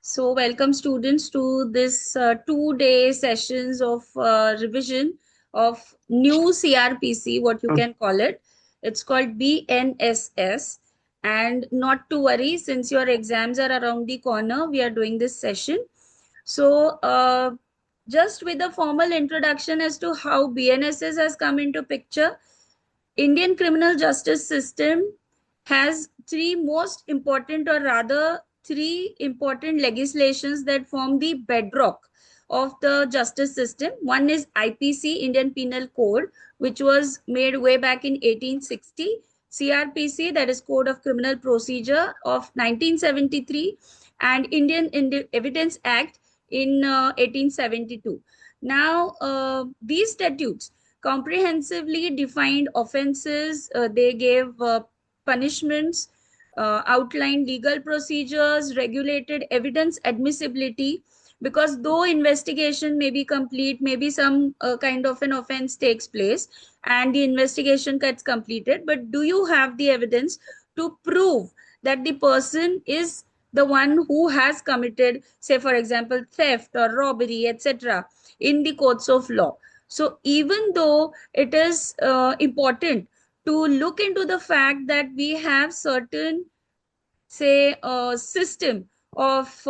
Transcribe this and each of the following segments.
So, welcome students to this 2 day sessions of revision of new CRPC, what you can call it. It's called BNSS. And not to worry, since your exams are around the corner, we are doing this session. So, just with a formal introduction as to how BNSS has come into picture, Indian criminal justice system has three most important, or rather, three important legislations that form the bedrock of the justice system. One is IPC, Indian Penal Code, which was made way back in 1860. CRPC, that is Code of Criminal Procedure of 1973, and Indian Evidence Act in 1872. Now, these statutes comprehensively defined offenses. They gave punishments, outlined legal procedures, regulated evidence admissibility. Because though investigation may be complete, maybe some kind of an offense takes place and the investigation gets completed, but do you have the evidence to prove that the person is the one who has committed, say, for example, theft or robbery, etc., in the courts of law? So even though it is important to look into the fact that we have certain, say, system of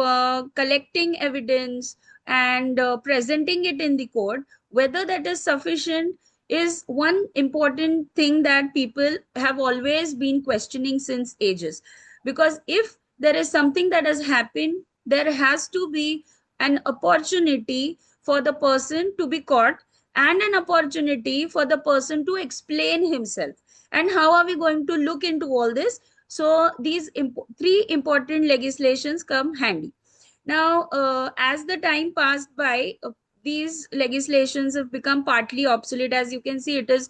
collecting evidence and presenting it in the court, whether that is sufficient is one important thing that people have always been questioning since ages. Because if there is something that has happened, there has to be an opportunity for the person to be caught and an opportunity for the person to explain himself. And how are we going to look into all this? So these three important legislations come handy. Now, as the time passed by, these legislations have become partly obsolete. As you can see, it is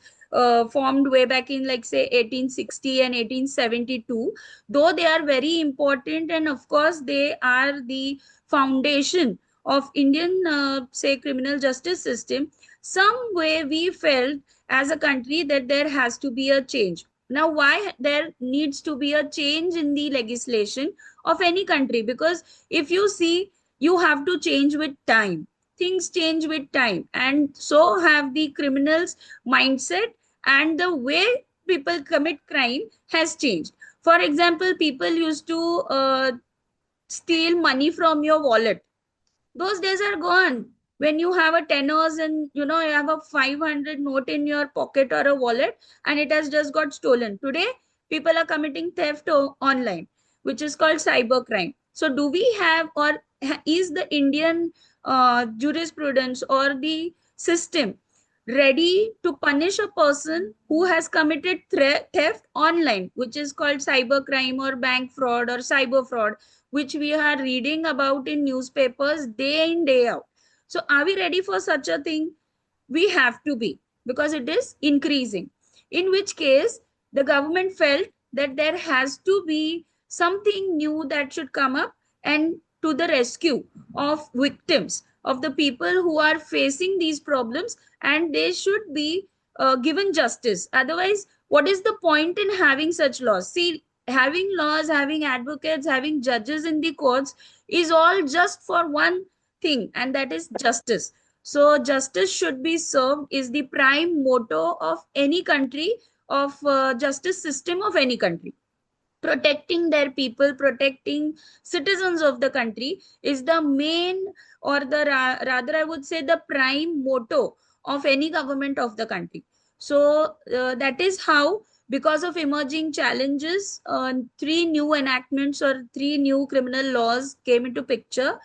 formed way back in, like, say, 1860 and 1872. Though they are very important, and of course, they are the foundation of Indian, say, criminal justice system. Some way we felt as a country that there has to be a change. Now, why there needs to be a change in the legislation of any country? Because if you see, you have to change with time. Things change with time, and so have the criminals' mindset, and the way people commit crime has changed. For example, people used to steal money from your wallet. Those days are gone. When you have a tenors and you have a 500 note in your pocket or a wallet, and it has just got stolen. Today, people are committing theft online, which is called cyber crime. So, do we have, or is the Indian jurisprudence or the system ready to punish a person who has committed theft online, which is called cyber crime or bank fraud or cyber fraud, which we are reading about in newspapers day in, day out? So, are we ready for such a thing? We have to be, because it is increasing. In which case, the government felt that there has to be something new that should come up and to the rescue of victims, of the people who are facing these problems, and they should be given justice. Otherwise, what is the point in having such laws? See, having laws, having advocates, having judges in the courts is all just for one thing, and that is justice. So, justice should be served is the prime motto of any country, of justice system of any country. Protecting their people, protecting citizens of the country is the main, or the rather, I would say, the prime motto of any government of the country. So that is how, because of emerging challenges, three new enactments or three new criminal laws came into picture,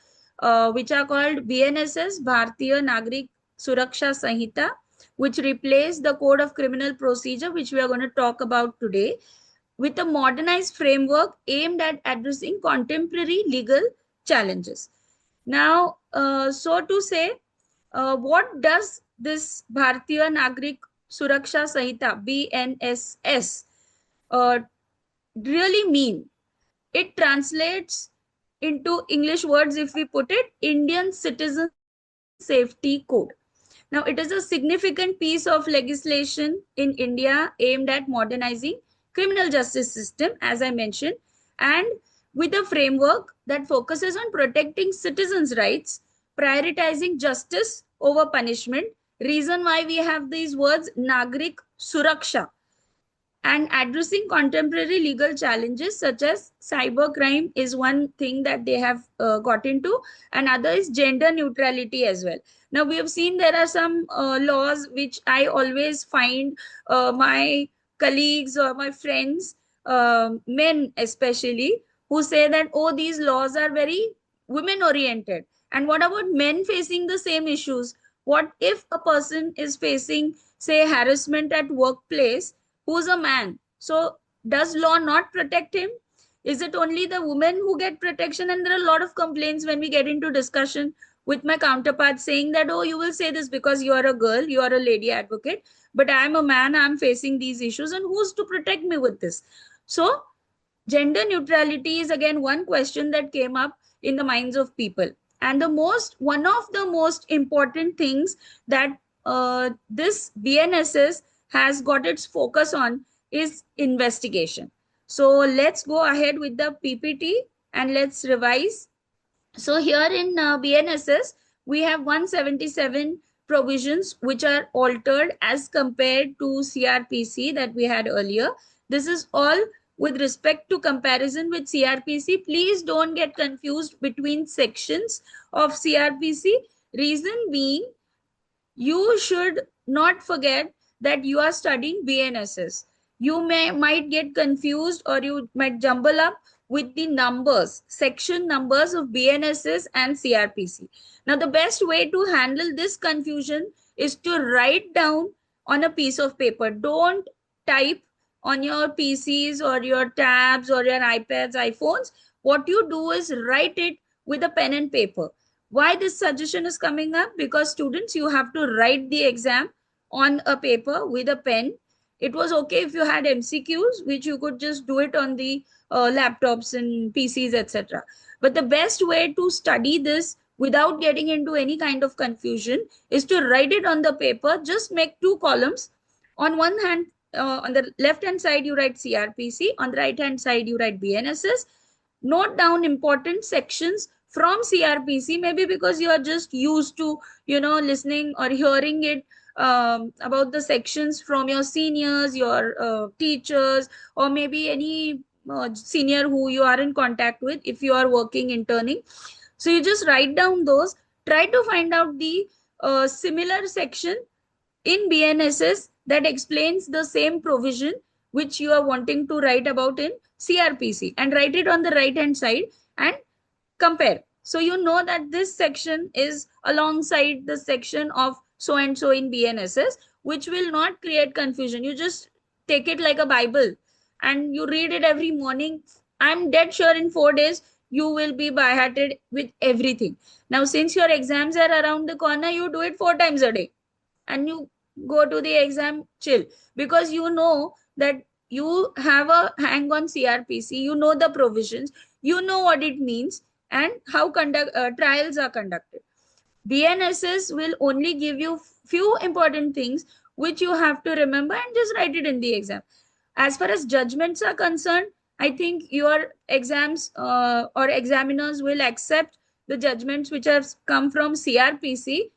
which are called BNSS, Bharatiya Nagrik Suraksha Sanhita, which replaced the Code of Criminal Procedure, which we are going to talk about today, with a modernized framework aimed at addressing contemporary legal challenges. Now, so to say, what does this Bharatiya Nagrik Suraksha Sanhita, BNSS, really mean? It translates into English words, if we put it, Indian Citizen Safety Code. Now, it is a significant piece of legislation in India aimed at modernizing criminal justice system, as I mentioned. And with a framework that focuses on protecting citizens' rights, prioritizing justice over punishment. Reason why we have these words Nagrik Suraksha, and addressing contemporary legal challenges such as cybercrime is one thing that they have got into. Another is gender neutrality as well. Now we have seen there are some laws which I always find my colleagues or my friends, men especially, who say that, oh, these laws are very women oriented. And what about men facing the same issues? What if a person is facing, say, harassment at workplace, who's a man? So does law not protect him? Is it only the women who get protection? And there are a lot of complaints when we get into discussion with my counterparts saying that, oh, you will say this because you are a girl, you are a lady advocate, but I'm a man, I'm facing these issues, and who's to protect me with this? So gender neutrality is again one question that came up in the minds of people. And one of the most important things that this BNSS has got its focus on is investigation. So let's go ahead with the PPT and let's revise. So here in BNSS, we have 177 provisions which are altered as compared to CRPC that we had earlier. This is all with respect to comparison with CRPC. Please don't get confused between sections of CRPC. Reason being, you should not forget that you are studying BNSS. You might get confused or you might jumble up with the numbers, section numbers of BNSS and CRPC. Now, the best way to handle this confusion is to write down on a piece of paper. Don't type on your PCs or your tabs or your iPads, iPhones. What you do is write it with a pen and paper. Why this suggestion is coming up? Because students, you have to write the exam on a paper with a pen. It was okay if you had MCQs, which you could just do it on the laptops and PCs, etc. But the best way to study this without getting into any kind of confusion is to write it on the paper. Just make two columns. On one hand, on the left hand side, you write CRPC. On the right hand side, you write BNSS. Note down important sections from CRPC, maybe because you are just used to, listening or hearing it about the sections from your seniors, your teachers, or maybe any senior who you are in contact with if you are working interning. So you just write down those, try to find out the similar section in BNSS that explains the same provision which you are wanting to write about in CRPC, and write it on the right hand side and compare. So you know that this section is alongside the section of so and so in BNSS, which will not create confusion. You just take it like a Bible and you read it every morning. I'm dead sure in 4 days you will be by hearted with everything. Now, since your exams are around the corner, you do it 4 times a day and you go to the exam chill, because you know that you have a hang on CRPC, you know the provisions, you know what it means and how trials are conducted. BNSS will only give you few important things which you have to remember and just write it in the exam. As far as judgments are concerned, I think your exams or examiners will accept the judgments which have come from CRPC.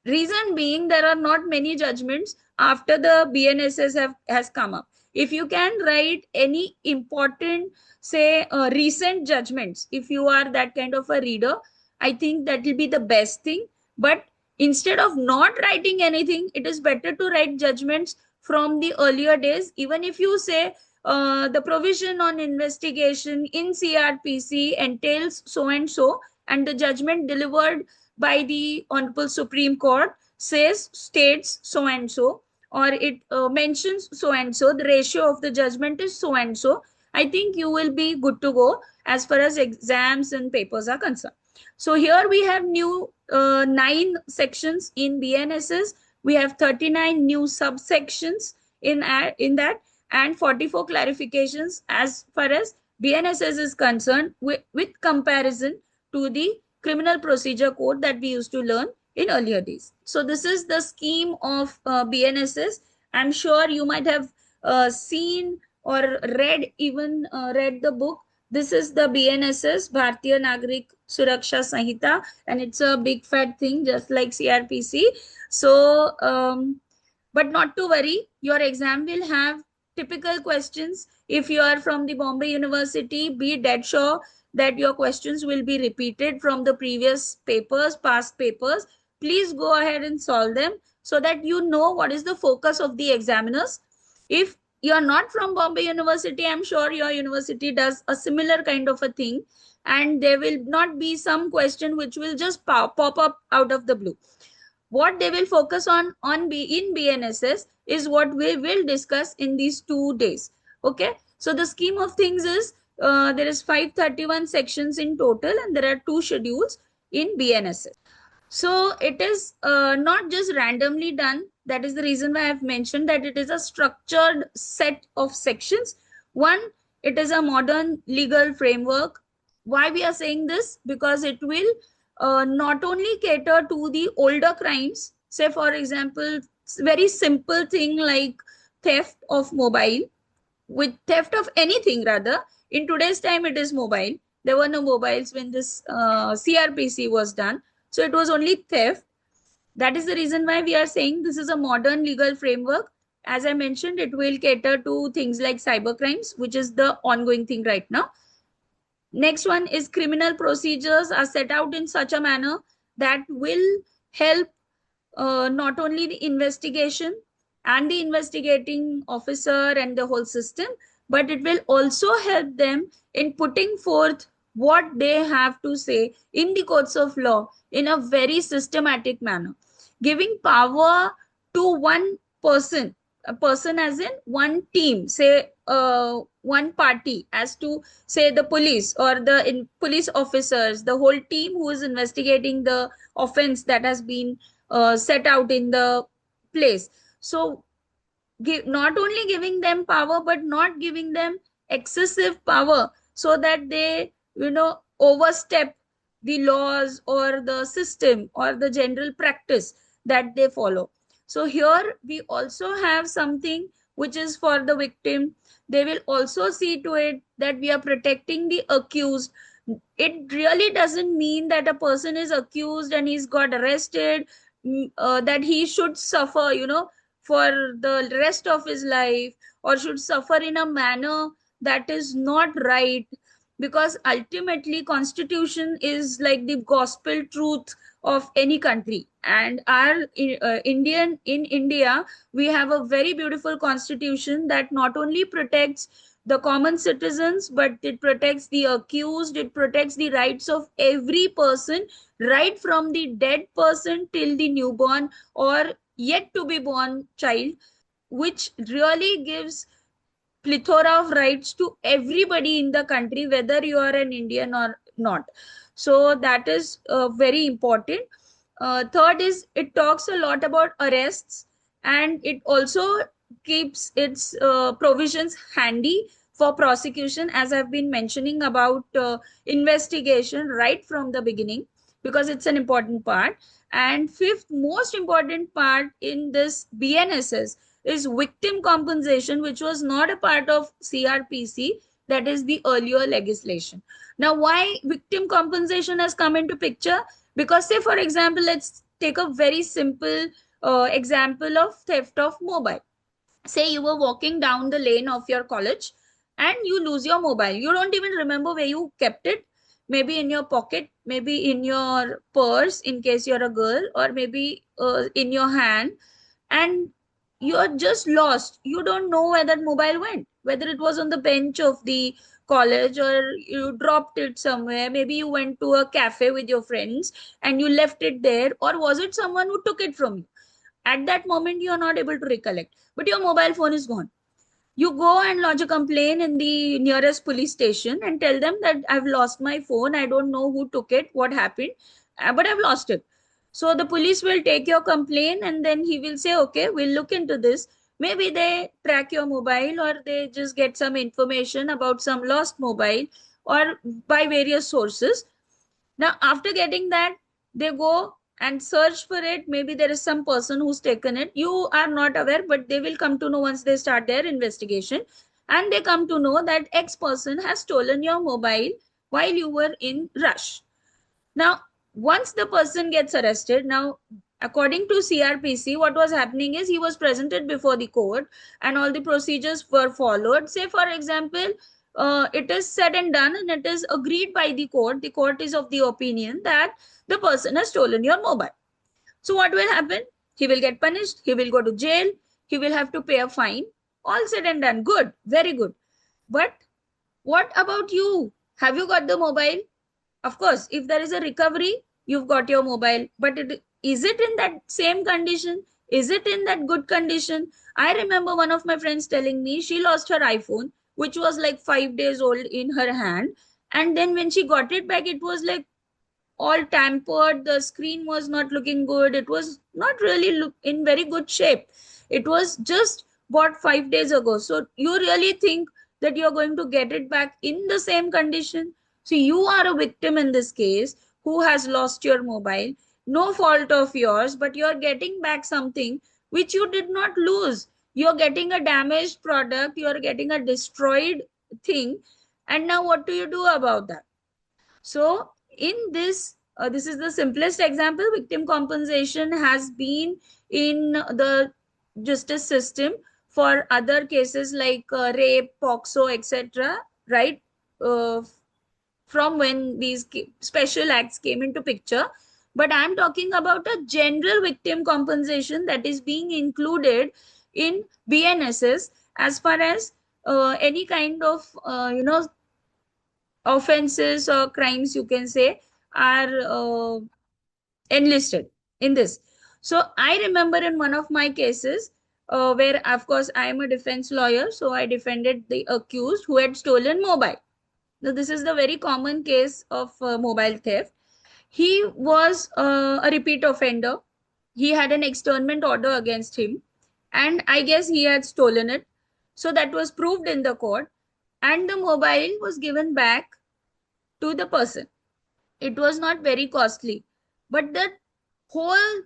Reason being, there are not many judgments after the BNSS has come up. If you can write any important, say, recent judgments, if you are that kind of a reader, I think that will be the best thing. But instead of not writing anything, it is better to write judgments from the earlier days. Even if you say the provision on investigation in CRPC entails so and so, and the judgment delivered by the Honorable Supreme Court states so and so, or it mentions so and so, the ratio of the judgment is so and so, I think you will be good to go as far as exams and papers are concerned. So here we have new 9 sections in BNSS. We have 39 new subsections in that, and 44 clarifications as far as BNSS is concerned, with comparison to the criminal procedure code that we used to learn in earlier days. So this is the scheme of BNSS. I'm sure you might have seen or read the book, This is the BNSS, Bharatiya Nagrik Suraksha Sanhita, and it's a big fat thing, just like CRPC. So, but not to worry, your exam will have typical questions. If you are from the Bombay University, be dead sure that your questions will be repeated from the previous papers, past papers. Please go ahead and solve them so that you know what is the focus of the examiners. If you are not from Bombay University, I'm sure your university does a similar kind of a thing, and there will not be some question which will just pop up out of the blue. What they will focus on in BNSS is what we will discuss in these 2 days. Okay, so the scheme of things is there is 531 sections in total, and there are 2 schedules in BNSS. So it is not just randomly done. That is the reason why I've mentioned that it is a structured set of sections. One, it is a modern legal framework. Why we are saying this? Because it will not only cater to the older crimes, say for example, very simple thing like theft of mobile, with theft of anything rather. In today's time, it is mobile. There were no mobiles when this CRPC was done. So it was only theft. That is the reason why we are saying this is a modern legal framework. As I mentioned, it will cater to things like cyber crimes, which is the ongoing thing right now. Next one is criminal procedures are set out in such a manner that will help not only the investigation and the investigating officer and the whole system, but it will also help them in putting forth what they have to say in the courts of law in a very systematic manner, giving power to one person, a person as in one team, say one party, as to say the police or the police officers, the whole team who is investigating the offense that has been set out in the place. So not only giving them power, but not giving them excessive power so that they, overstep the laws or the system or the general practice that they follow. So here we also have something which is for the victim. They will also see to it that we are protecting the accused. It really doesn't mean that a person is accused and he's got arrested, that he should suffer, for the rest of his life, or should suffer in a manner that is not right, because ultimately constitution is like the gospel truth of any country. And our in India, we have a very beautiful constitution that not only protects the common citizens, but it protects the accused, it protects the rights of every person, right from the dead person till the newborn or yet to be born child, which really gives plethora of rights to everybody in the country, whether you are an Indian or not. So that is very important. Third is it talks a lot about arrests, and it also keeps its provisions handy for prosecution, as I've been mentioning about investigation right from the beginning, because it's an important part. And fifth most important part in this BNSS is victim compensation, which was not a part of CRPC, that is the earlier legislation. Now, why victim compensation has come into picture? Because say, for example, let's take a very simple example of theft of mobile. Say you were walking down the lane of your college and you lose your mobile. You don't even remember where you kept it. Maybe in your pocket, maybe in your purse in case you're a girl, or maybe in your hand, and you're just lost. You don't know where that mobile went, whether it was on the bench of the college or you dropped it somewhere. Maybe you went to a cafe with your friends and you left it there, or was it someone who took it from you? At that moment, you are not able to recollect, but your mobile phone is gone. You go and lodge a complaint in the nearest police station and tell them that I've lost my phone. I don't know who took it, what happened, but I've lost it. So the police will take your complaint and then he will say, okay, we'll look into this. Maybe they track your mobile, or they just get some information about some lost mobile, or by various sources. Now, after getting that, they go and search for it. Maybe there is some person who's taken it. You are not aware, but they will come to know once they start their investigation. and they come to know that X person has stolen your mobile while you were in rush. Now, once the person gets arrested, now according to CRPC, what was happening is he was presented before the court and all the procedures were followed. Say, for example, it is said and done and it is agreed by the court. The court is of the opinion that the person has stolen your mobile. So, what will happen? He will get punished, he will go to jail, he will have to pay a fine. All said and done. Good, very good. But what about you? Have you got the mobile? Of course, if there is a recovery, you've got your mobile. But is it in that same condition? Is it in that good condition? I remember one of my friends telling me she lost her iPhone, which was like 5 days old in her hand. And then when she got it back, it was like all tampered. The screen was not looking good. It was not really in very good shape. It was just bought 5 days ago. So you really think that you're going to get it back in the same condition? So you are a victim in this case who has lost your mobile. No fault of yours, but you're getting back something which you did not lose. You're getting a damaged product. You're getting a destroyed thing. And now what do you do about that? So in this, this is the simplest example. Victim compensation has been in the justice system for other cases like rape, POXO, etc. Right? From when these special acts came into picture. But I'm talking about a general victim compensation that is being included in BNSS as far as any kind of offenses or crimes, you can say, are enlisted in this. So I remember in one of my cases where, of course, I am a defense lawyer, so I defended the accused who had stolen mobile. Now, this is the very common case of mobile theft. He was a repeat offender. He had an externment order against him, and I guess he had stolen it. So that was proved in the court, and the mobile was given back to the person. It was not very costly, but the whole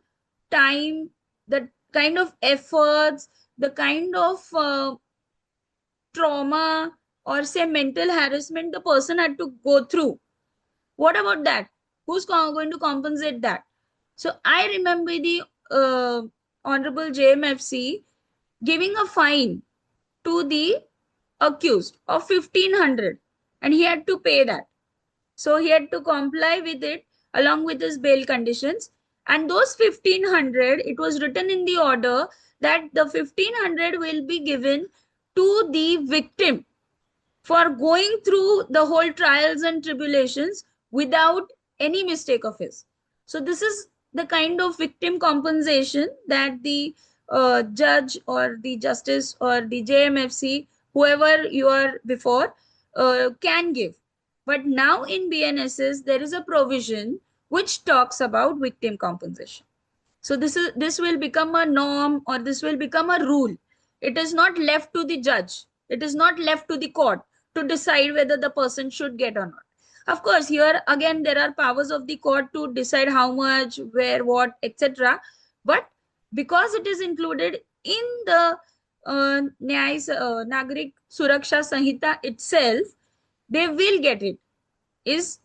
time, the kind of efforts, the kind of trauma or say mental harassment the person had to go through, what about that? Who's going to compensate that? So I remember the honorable JMFC giving a fine to the accused of 1500, and he had to pay that. So he had to comply with it along with his bail conditions. And those 1500, it was written in the order that the 1500 will be given to the victim for going through the whole trials and tribulations without any mistake of his. So this is the kind of victim compensation that the judge or the justice or the JMFC, whoever you are before, can give. But now in BNSS, there is a provision which talks about victim compensation. So this will become a norm, or this will become a rule. It is not left to the judge. It is not left to the court to decide whether the person should get or not. Of course, here again, there are powers of the court to decide how much, where, what, etc. But because it is included in the Nagarik Suraksha Sanhita itself, they will get it, is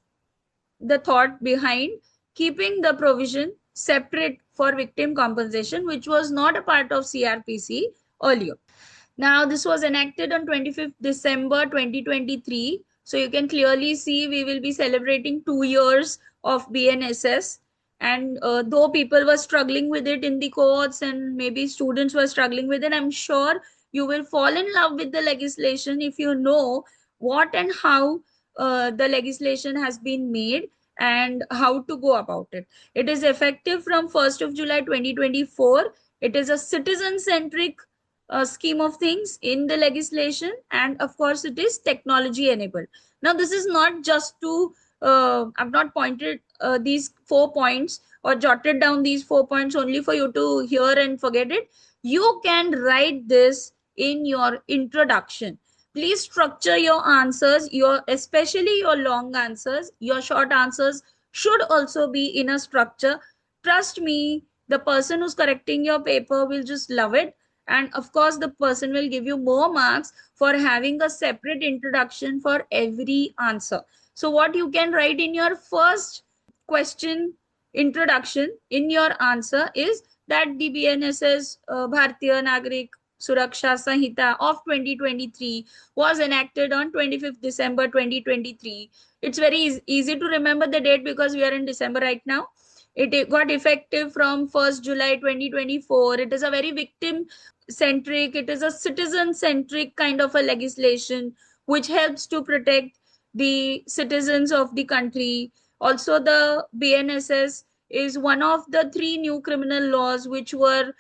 the thought behind keeping the provision separate for victim compensation, which was not a part of CRPC earlier. Now, this was enacted on 25th December 2023. So you can clearly see we will be celebrating 2 years of BNSS. And though people were struggling with it in the courts and maybe students were struggling with it, I'm sure you will fall in love with the legislation if you know what and how the legislation has been made and how to go about it. It is effective from 1st of July 2024. It is a citizen-centric scheme of things in the legislation, and of course it is technology enabled. Now this is not just to I've not pointed these 4 points or jotted down these 4 points only for you to hear and forget it. You can write this in your introduction. Please structure your answers, especially your long answers. Your short answers should also be in a structure. Trust me, the person who's correcting your paper will just love it. And of course, the person will give you more marks for having a separate introduction for every answer. So what you can write in your first question introduction in your answer is that the BNSS Bharatiya Nagrik Suraksha Sanhita of 2023 was enacted on 25th December 2023. It's very easy to remember the date because we are in December right now. It got effective from 1st July 2024. It is a very victim centric, it is a citizen centric kind of a legislation which helps to protect the citizens of the country. Also, the BNSS is one of the three new criminal laws which were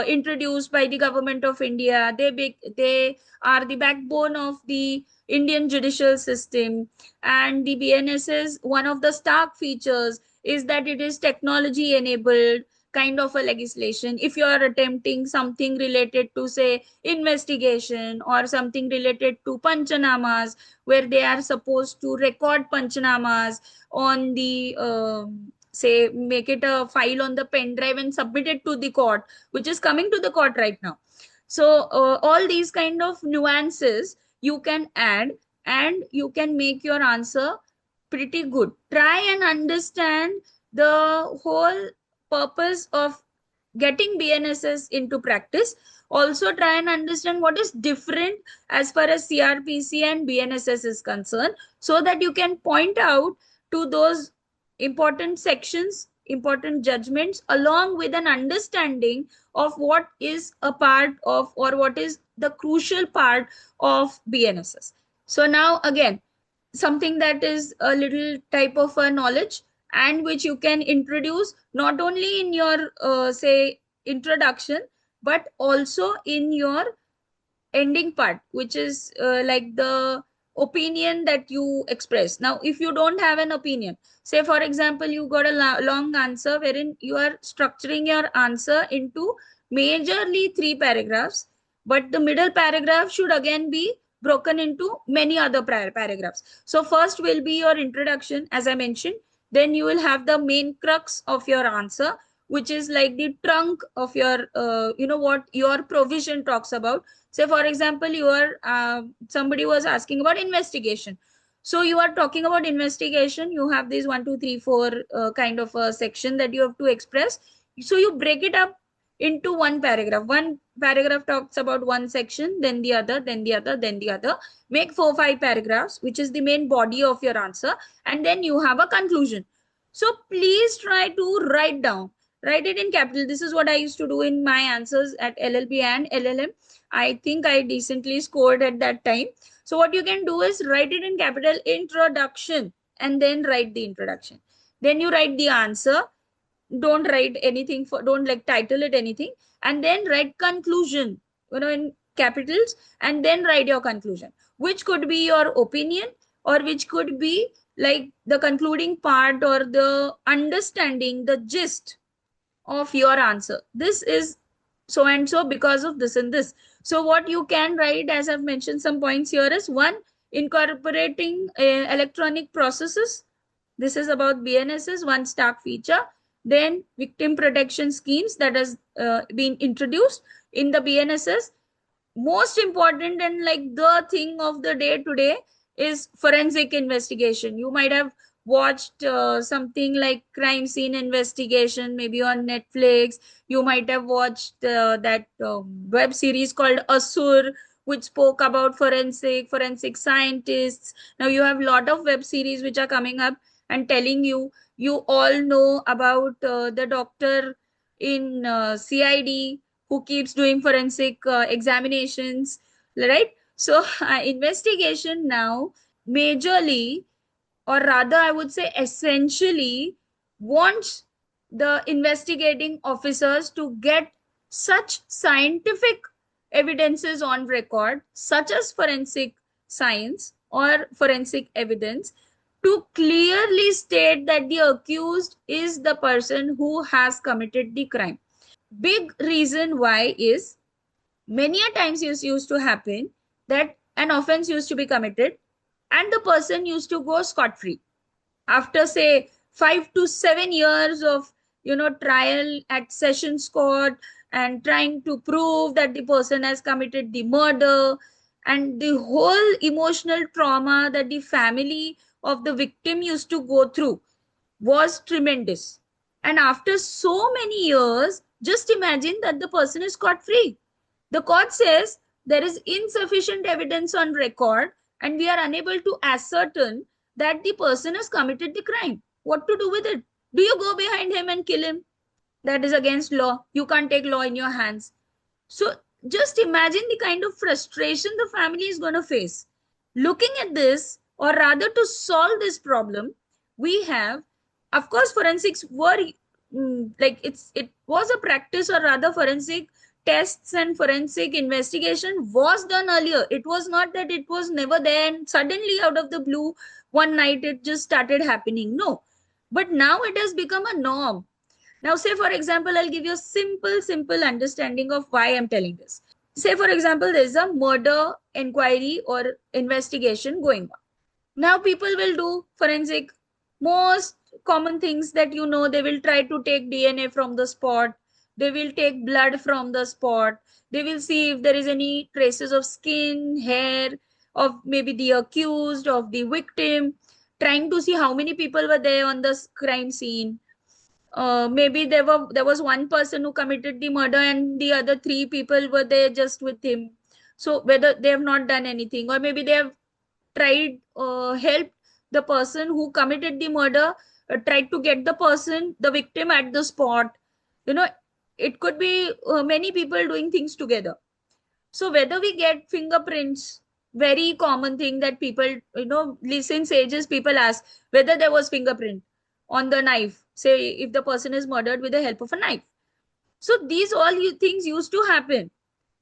introduced by the government of India. They are the backbone of the Indian judicial system. And the BNSS, one of the stark features is that it is technology enabled kind of a legislation. If you are attempting something related to, say, investigation or something related to panchanamas, where they are supposed to record panchanamas on the say, make it a file on the pen drive and submit it to the court, which is coming to the court right now. So all these kind of nuances you can add, and you can make your answer pretty good. Try and understand the whole purpose of getting BNSS into practice. Also try and understand what is different as far as CRPC and BNSS is concerned, so that you can point out to those important sections, important judgments, along with an understanding of what is a part of, or what is the crucial part of BNSS. So now again, something that is a little type of a knowledge, and which you can introduce not only in your say introduction, but also in your ending part, which is like the opinion that you express. Now if you don't have an opinion, say for example you got a long answer wherein you are structuring your answer into majorly 3 paragraphs, but the middle paragraph should again be broken into many other paragraphs. So first will be your introduction, as I mentioned. Then you will have the main crux of your answer, which is like the trunk of your what your provision talks about. Say for example, you are somebody was asking about investigation, so you are talking about investigation. You have these 1 2 3 4 kind of a section that you have to express. So you break it up into one paragraph talks about one section, then the other, then the other, then the other. Make 4 5 paragraphs, which is the main body of your answer, and then you have a conclusion. So please try to write it in capital. This is what I used to do in my answers at LLB and LLM. I think I decently scored at that time. So what you can do is write it in capital, introduction, and then write the introduction. Then you write the answer. Don't write anything for, don't like title it anything. And then write conclusion, in capitals, and then write your conclusion, which could be your opinion, or which could be like the concluding part, or the understanding, the gist of your answer. This is so and so because of this and this. So what you can write, as I've mentioned some points here, is one, incorporating electronic processes. This is about BNSS, one stark feature. Then victim protection schemes that has been introduced in the BNSS. Most important and like the thing of the day today is forensic investigation. You might have watched something like crime scene investigation, maybe on Netflix. You might have watched that web series called Asur, which spoke about forensic scientists. Now you have a lot of web series which are coming up and telling you. You all know about the doctor in CID who keeps doing forensic examinations, right? So investigation now majorly, or rather I would say essentially, wants the investigating officers to get such scientific evidences on record, such as forensic science or forensic evidence, to clearly state that the accused is the person who has committed the crime. Big reason why is, many a times it used to happen that an offense used to be committed and the person used to go scot free after say 5 to 7 years of trial at sessions court, and trying to prove that the person has committed the murder, and the whole emotional trauma that the family of the victim used to go through was tremendous. And after so many years, just imagine that the person is scot free. The court says there is insufficient evidence on record and we are unable to ascertain that the person has committed the crime. What to do with it? Do you go behind him and kill him? That is against law. You can't take law in your hands. So just imagine the kind of frustration the family is going to face. Looking at this, or rather to solve this problem, we have, of course, forensics were like it was a practice, or rather forensic tests and forensic investigation was done earlier. It was not that it was never there and suddenly out of the blue one night it just started happening. No, but now it has become a norm. Now, say for example, I'll give you a simple understanding of why I'm telling this. Say for example, there's a murder inquiry or investigation going on. Now people will do forensic. Most common things that you know, they will try to take DNA from the spot. They will take blood from the spot. They will see if there is any traces of skin, hair, of maybe the accused, of the victim, trying to see how many people were there on the crime scene. Maybe there was one person who committed the murder and the other three people were there just with him. So whether they have not done anything, or maybe they have tried help the person who committed the murder, tried to get the person, the victim, at the spot. You know, it could be many people doing things together. So whether we get fingerprints, very common thing that people, since ages people ask whether there was fingerprint on the knife, say if the person is murdered with the help of a knife. So these all things used to happen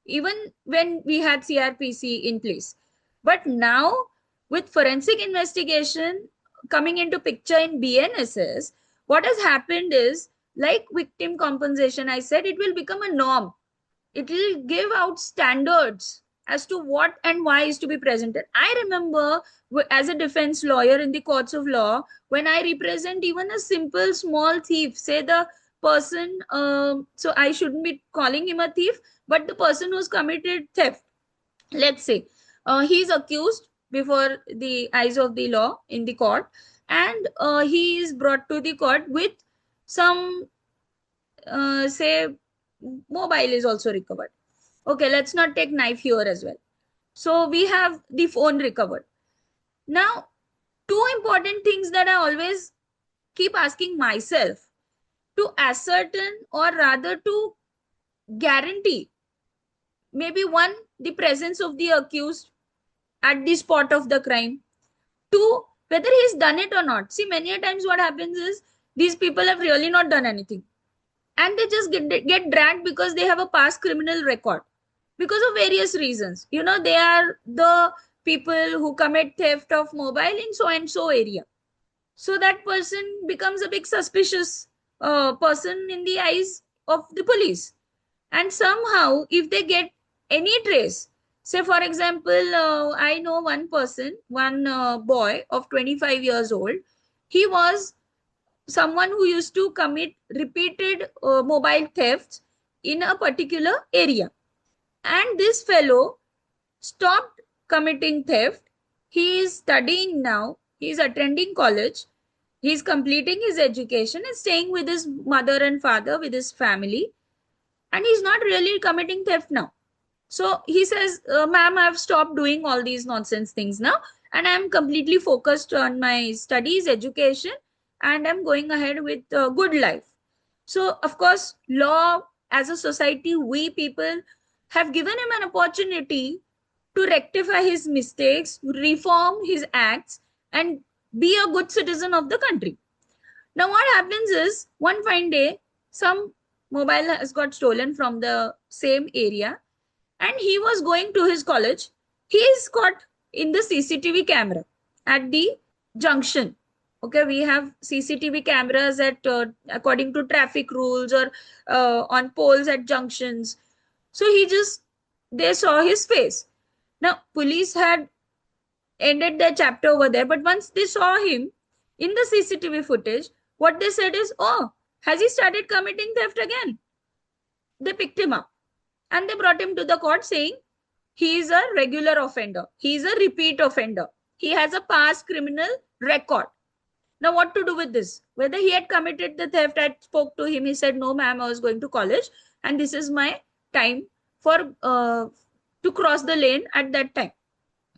even when we had CRPC in place. But now, with forensic investigation coming into picture in BNSS, what has happened is, like victim compensation, I said, it will become a norm. It will give out standards as to what and why is to be presented. I remember as a defense lawyer in the courts of law, when I represent even a simple small thief, say the person, so I shouldn't be calling him a thief, but the person who's committed theft, let's say, he's accused before the eyes of the law in the court, and he is brought to the court with some, say, mobile is also recovered. Okay, let's not take knife here as well. So we have the phone recovered. Now, two important things that I always keep asking myself to ascertain, or rather to guarantee, maybe one, the presence of the accused at the spot of the crime. Two, whether he's done it or not. See, many a times what happens is these people have really not done anything. And they just get dragged because they have a past criminal record because of various reasons. You know, they are the people who commit theft of mobile in so and so area. So that person becomes a big suspicious person in the eyes of the police. And somehow, if they get any trace, say for example, I know one person, one boy of 25 years old. He was someone who used to commit repeated mobile thefts in a particular area. And this fellow stopped committing theft. He is studying now. He is attending college. He is completing his education and staying with his mother and father, with his family. And he's not really committing theft now. So he says, ma'am, I've stopped doing all these nonsense things now. And I'm completely focused on my studies, education, and I'm going ahead with a good life. So, of course, law, as a society, we people have given him an opportunity to rectify his mistakes, reform his acts, and be a good citizen of the country. Now, what happens is, one fine day, some mobile has got stolen from the same area, and he was going to his college. He is caught in the CCTV camera at the junction. Okay, we have CCTV cameras at according to traffic rules, or on poles at junctions. So they saw his face. Now, police had ended their chapter over there, but once they saw him in the CCTV footage, what they said is, oh, has he started committing theft again? they picked him up and they brought him to the court saying he is a regular offender. He is a repeat offender. He has a past criminal record. Now, what to do with this? Whether he had committed the theft, I spoke to him. He said, no, ma'am, I was going to college and this is my time for to cross the lane at that time.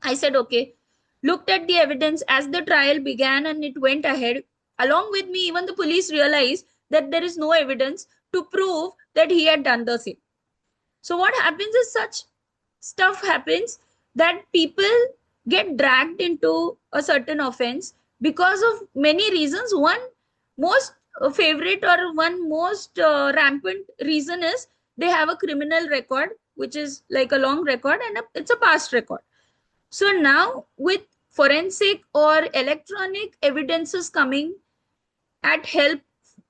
I said, okay. Looked at the evidence as the trial began and it went ahead. Along with me, even the police realized that there is no evidence to prove that he had done the same. So what happens is such stuff happens that people get dragged into a certain offense because of many reasons. One most favorite or one most rampant reason is they have a criminal record, which is like a long record and it's a past record. So now with forensic or electronic evidences coming at help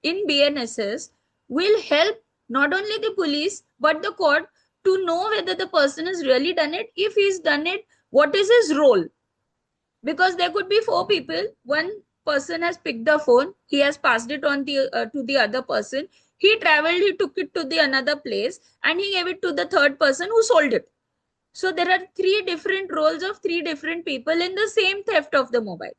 in BNSS will help not only the police but the court to know whether the person has really done it. If he's done it, what is his role? Because there could be four people. One person has picked the phone, he has passed it on to the other person. He traveled, he took it to the another place, and he gave it to the third person who sold it. So there are three different roles of three different people in the same theft of the mobile.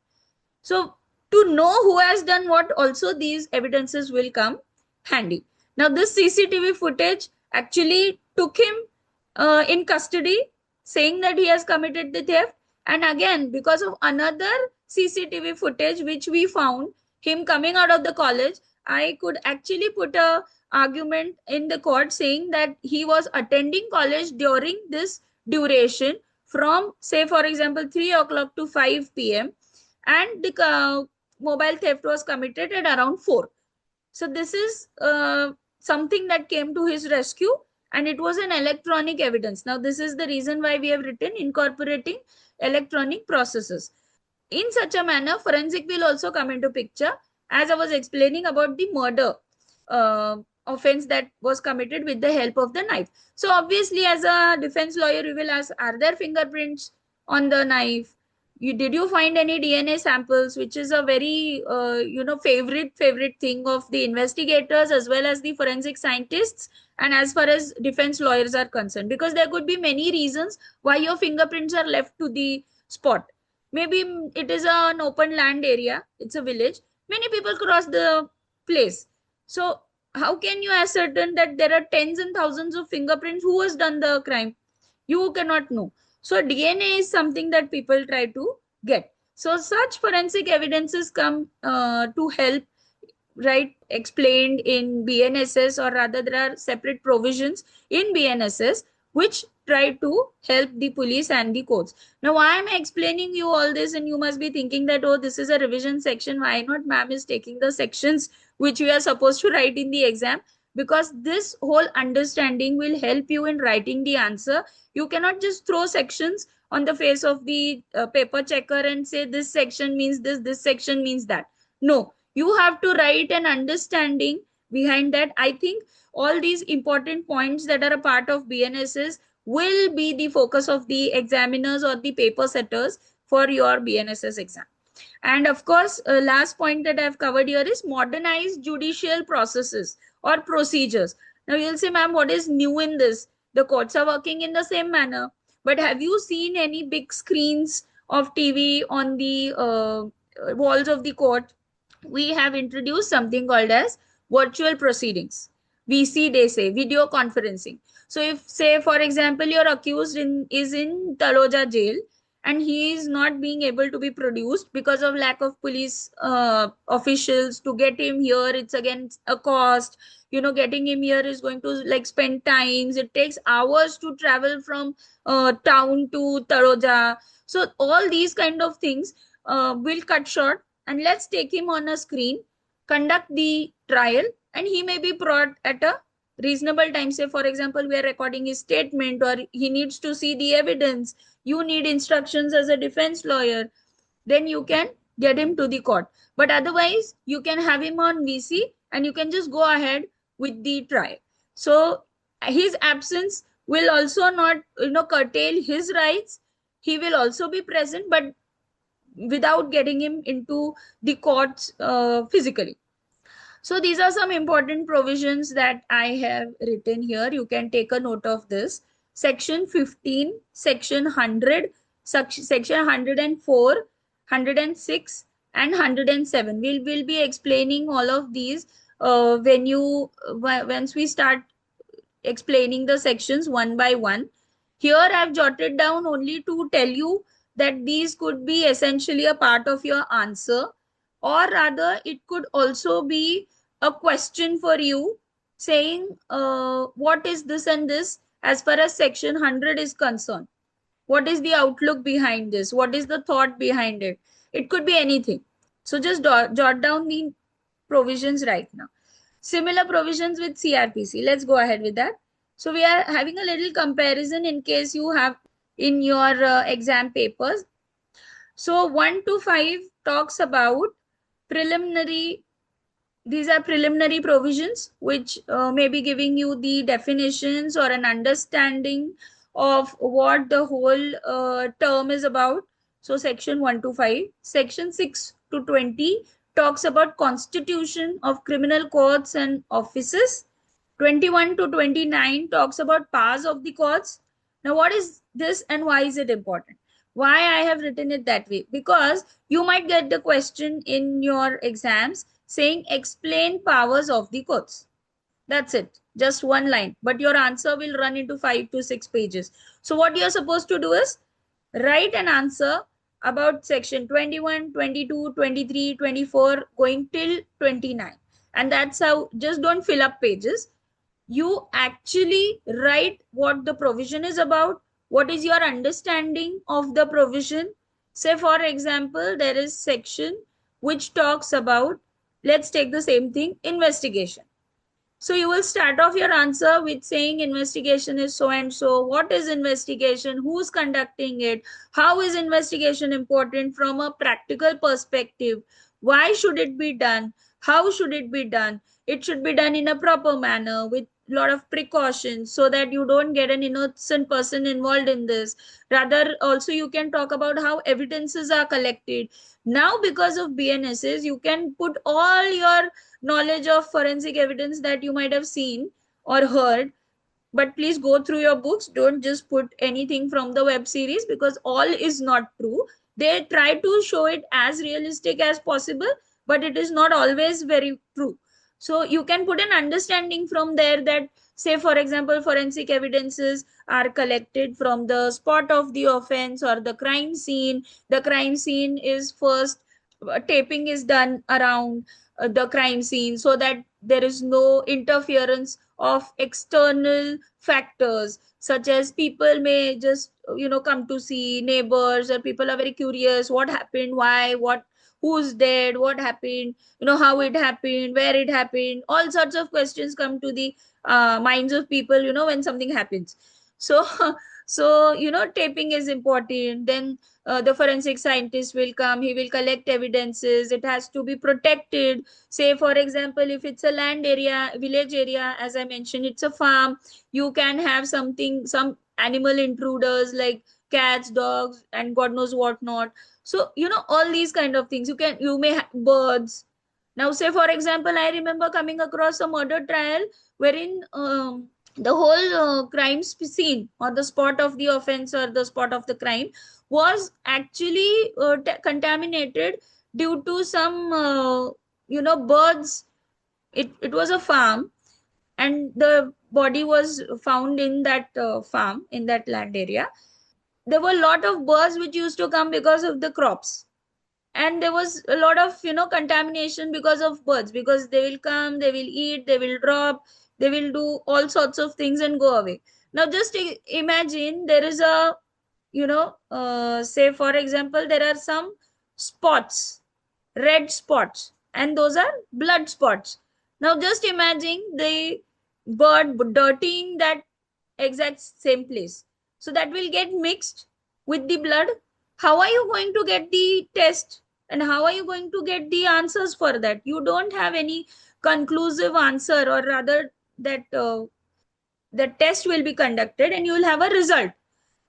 So to know who has done what, also these evidences will come handy. Now this CCTV footage actually took him in custody, saying that he has committed the theft. And again, because of another CCTV footage which we found him coming out of the college, I could actually put a argument in the court saying that he was attending college during this duration from, say, for example, 3 o'clock to 5 p.m. and the mobile theft was committed at around 4. So this is something that came to his rescue, and it was an electronic evidence. Now, this is the reason why we have written incorporating electronic processes. In such a manner, forensic will also come into picture, as I was explaining about the murder offense that was committed with the help of the knife. So obviously, as a defense lawyer, you will ask, are there fingerprints on the knife? Did you find any DNA samples, which is a very favorite thing of the investigators as well as the forensic scientists, and as far as defense lawyers are concerned, because there could be many reasons why your fingerprints are left to the spot. Maybe it is an open land area, it's a village, many people cross the place. So how can you ascertain that there are tens and thousands of fingerprints? Who has done the crime? You cannot know. So DNA is something that people try to get. So such forensic evidences come to help, right, explained in BNSS, or rather there are separate provisions in BNSS which try to help the police and the courts. Now, why am I explaining you all this? And you must be thinking that, oh, this is a revision section. Why not ma'am is taking the sections which we are supposed to write in the exam? Because this whole understanding will help you in writing the answer. You cannot just throw sections on the face of the paper checker and say this section means this section means that. No, you have to write an understanding behind that. I think all these important points that are a part of BNSS will be the focus of the examiners or the paper setters for your BNSS exam. And of course, last point that I've covered here is modernized judicial processes or procedures. Now you'll say, ma'am, what is new in this? The courts are working in the same manner. But have you seen any big screens of TV on the walls of the court? We have introduced something called as virtual proceedings. VC, they say, video conferencing. So if, say, for example, your accused is in Taloja jail and he is not being able to be produced because of lack of police officials to get him here, it's again a cost. Getting him here is going to like spend times. It takes hours to travel from town to Taloja. So all these kind of things will cut short, and let's take him on a screen, conduct the trial, and he may be brought at a reasonable time. Say, for example, we are recording his statement or he needs to see the evidence. You need instructions as a defense lawyer. Then you can get him to the court. But otherwise, you can have him on VC and you can just go ahead with the trial. So his absence will also not, curtail his rights. He will also be present, but without getting him into the courts physically. So these are some important provisions that I have written here. You can take a note of this. Section 15, section 100, section 104, 106, and 107. We'll be explaining all of these once we start explaining the sections one by one. Here I've jotted down only to tell you that these could be essentially a part of your answer, or rather, it could also be a question for you saying, what is this and this as far as section 100 is concerned? What is the outlook behind this? What is the thought behind it? It could be anything. So just jot down the provisions right now. Similar provisions with CRPC. Let's go ahead with that. So we are having a little comparison in case you have in your exam papers. So 1 to 5 talks about preliminary. These are preliminary provisions which may be giving you the definitions or an understanding of what the whole term is about. So section 1 to 5. Section 6 to 20 talks about constitution of criminal courts and offices. 21 to 29 talks about powers of the courts. Now, what is this and why is it important? Why I have written it that way? Because you might get the question in your exams saying explain powers of the courts. That's it. Just one line. But your answer will run into 5 to 6 pages. So what you're supposed to do is write an answer about section 21, 22, 23, 24, going till 29. And that's how, just don't fill up pages. You actually write what the provision is about, what is your understanding of the provision. Say, for example, there is section which talks about, let's take the same thing, investigation. So you will start off your answer with saying investigation is so and so. What is investigation? Who's conducting it? How is investigation important from a practical perspective? Why should it be done? How should it be done? It should be done in a proper manner with a lot of precautions so that you don't get an innocent person involved in this. Rather, also you can talk about how evidences are collected. Now, because of BNSs, you can put all your knowledge of forensic evidence that you might have seen or heard, but please go through your books. Don't just put anything from the web series, because all is not true. They try to show it as realistic as possible, but it is not always very true. So you can put an understanding from there that, say, for example, forensic evidences are collected from the spot of the offense or the crime scene. The crime scene is first, taping is done around the crime scene so that there is no interference of external factors, such as people may just come to see, neighbors or people are very curious, what happened, why, what, who's dead, what happened, how it happened, where it happened. All sorts of questions come to the minds of people when something happens. So so taping is important. Then the forensic scientist will come, he will collect evidences, it has to be protected. Say, for example, if it's a land area, village area, as I mentioned, it's a farm, you can have some animal intruders like cats, dogs, and god knows what not. So all these kind of things, you may have birds. Now, say, for example, I remember coming across a murder trial wherein the whole crime scene or the spot of the offense or the spot of the crime was actually contaminated due to some birds. It was a farm, and the body was found in that farm, in that land area. There were a lot of birds which used to come because of the crops, and there was a lot of contamination because of birds, because they will come, they will eat, they will drop, they will do all sorts of things and go away. Now just imagine there is a say, for example, there are some spots, red spots, and those are blood spots. Now just imagine the bird dirtying that exact same place, so that will get mixed with the blood. How are you going to get the test, and how are you going to get the answers for that? You don't have any conclusive answer, or rather that the test will be conducted and you will have a result.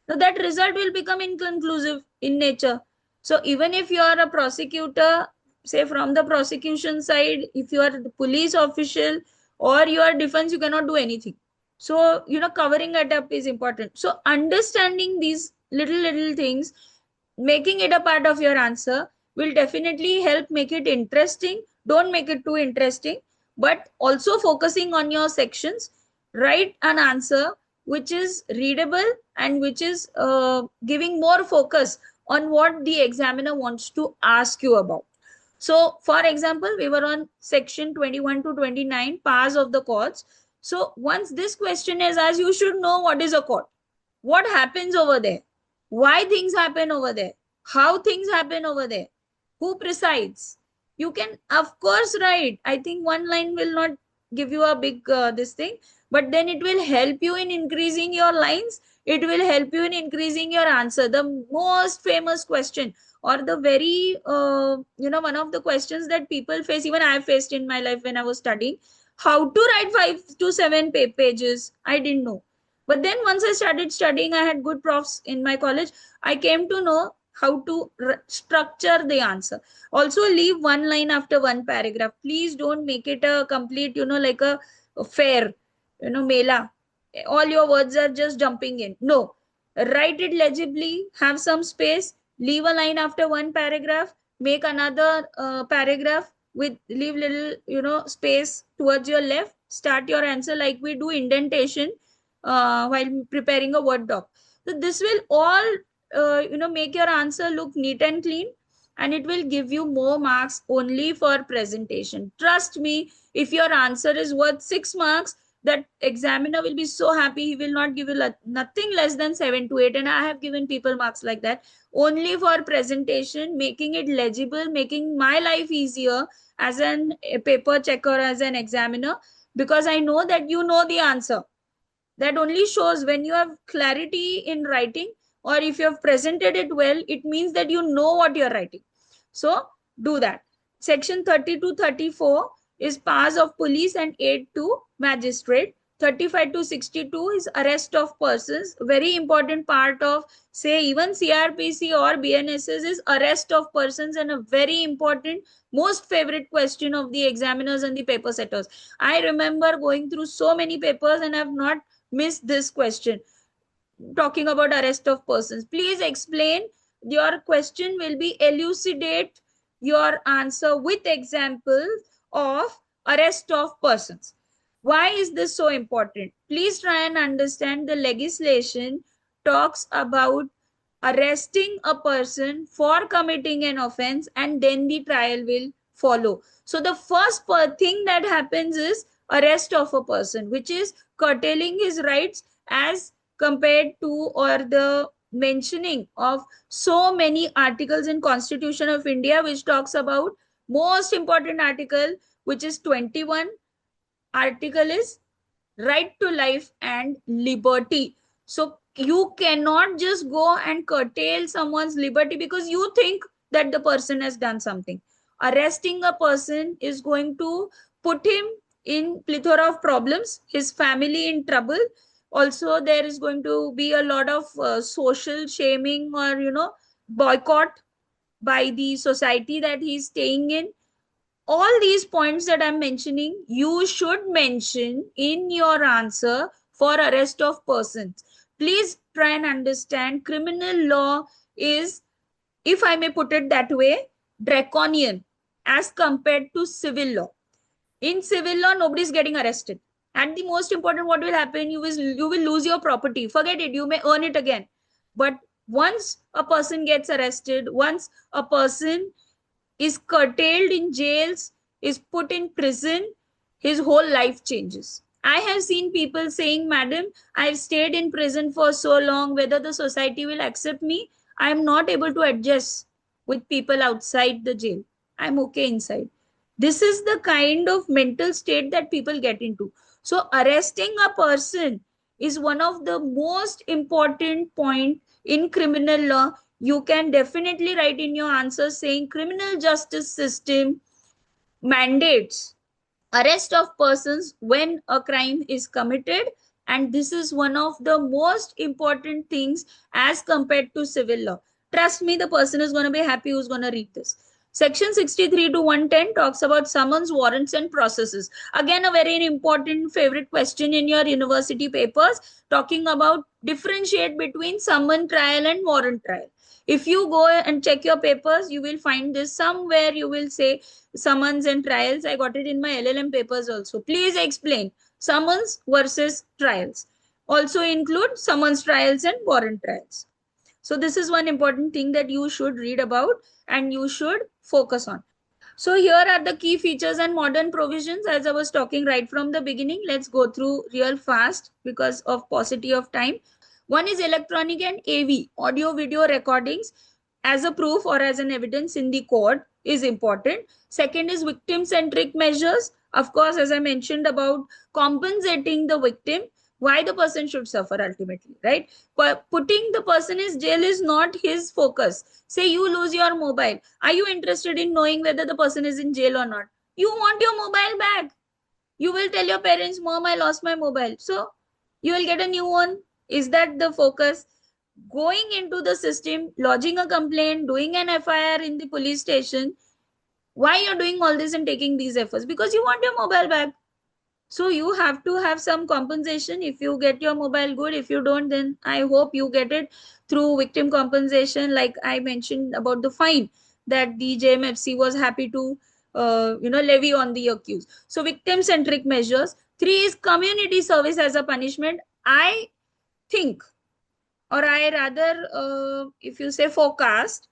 Now that result will become inconclusive in nature. So even if you are a prosecutor, say from the prosecution side, if you are the police official or you are defense, you cannot do anything. So, covering it up is important. So understanding these little things, making it a part of your answer will definitely help make it interesting. Don't make it too interesting, but also focusing on your sections. Write an answer which is readable and which is giving more focus on what the examiner wants to ask you about. So, for example, we were on section 21 to 29, powers of the courts. So, once this question is asked, you should know what is a court, what happens over there, why things happen over there, how things happen over there, who presides. You can, of course, write. I think one line will not give you a big this thing, but then it will help you in increasing your lines. It will help you in increasing your answer. The most famous question, or the very one of the questions that people face, even I faced in my life when I was studying, how to write 5 to 7 pages. I didn't know, but then once I started studying, I had good profs in my college. I came to know how to structure the answer. Also, leave one line after one paragraph. Please don't make it a complete, like a fair, mela. All your words are just jumping in. No, write it legibly, have some space, leave a line after one paragraph, make another paragraph with leave little, space towards your left. Start your answer like we do indentation while preparing a Word doc. So this will all, make your answer look neat and clean, and it will give you more marks only for presentation. Trust me, if your answer is worth 6 marks, that examiner will be so happy. He will not give you nothing less than 7 to 8. And I have given people marks like that only for presentation, making it legible, making my life easier as a paper checker, as an examiner, because I know that you know the answer. That only shows when you have clarity in writing, or if you have presented it well, it means that you know what you're writing. So do that. Section 30 to 34 is powers of police and aid to magistrate. 35 to 62 is arrest of persons. Very important part of, say, even CRPC or BNSS is arrest of persons, and a very important, most favorite question of the examiners and the paper setters. I remember going through so many papers and I've not missed this question. Talking about arrest of persons, please explain. Your question will be elucidate your answer with examples of arrest of persons. Why is this so important? Please try and understand. The legislation talks about arresting a person for committing an offense, and then the trial will follow. So the first thing that happens is arrest of a person, which is curtailing his rights as compared to, or the mentioning of so many articles in Constitution of India, which talks about most important article, which is 21. Article is right to life and liberty. So you cannot just go and curtail someone's liberty because you think that the person has done something. Arresting a person is going to put him in plethora of problems, his family in trouble. Also, there is going to be a lot of social shaming, or boycott by the society that he's staying in. All these points that I'm mentioning, you should mention in your answer for arrest of persons. Please try and understand, criminal law is, if I may put it that way, draconian as compared to civil law. In civil law, nobody is getting arrested. And the most important, what will happen, you will lose your property. Forget it, you may earn it again. But once a person gets arrested, once a person is curtailed in jails, is put in prison, his whole life changes. I have seen people saying, Madam, I've stayed in prison for so long, whether the society will accept me, I'm not able to adjust with people outside the jail. I'm okay inside. This is the kind of mental state that people get into. So arresting a person is one of the most important point in criminal law. You can definitely write in your answer saying criminal justice system mandates arrest of persons when a crime is committed, and this is one of the most important things as compared to civil law. Trust me, the person is going to be happy who's going to read this. Section 63 to 110 talks about summons, warrants, and processes. Again, a very important favorite question in your university papers, talking about differentiate between summon trial and warrant trial. If you go and check your papers, you will find this somewhere. You will say summons and trials. I got it in my LLM papers also. Please explain summons versus trials. Also include summons trials and warrant trials. So this is one important thing that you should read about and you should focus on. So here are the key features and modern provisions as I was talking right from the beginning. Let's go through real fast because of paucity of time. One is electronic and AV, audio video recordings as a proof or as an evidence in the court is important. Second is victim centric measures. Of course, as I mentioned about compensating the victim, why the person should suffer ultimately, right? But putting the person in jail is not his focus. Say you lose your mobile. Are you interested in knowing whether the person is in jail or not? You want your mobile back. You will tell your parents, Mom, I lost my mobile. So you will get a new one. Is that the focus? Going into the system, lodging a complaint, doing an FIR in the police station. Why you're doing all this and taking these efforts? Because you want your mobile back. So you have to have some compensation. If you get your mobile, good. If you don't, then I hope you get it through victim compensation. Like I mentioned about the fine that the JMFC was happy to levy on the accused. So victim centric measures. 3 is community service as a punishment. I think, or I rather, if you say forecast,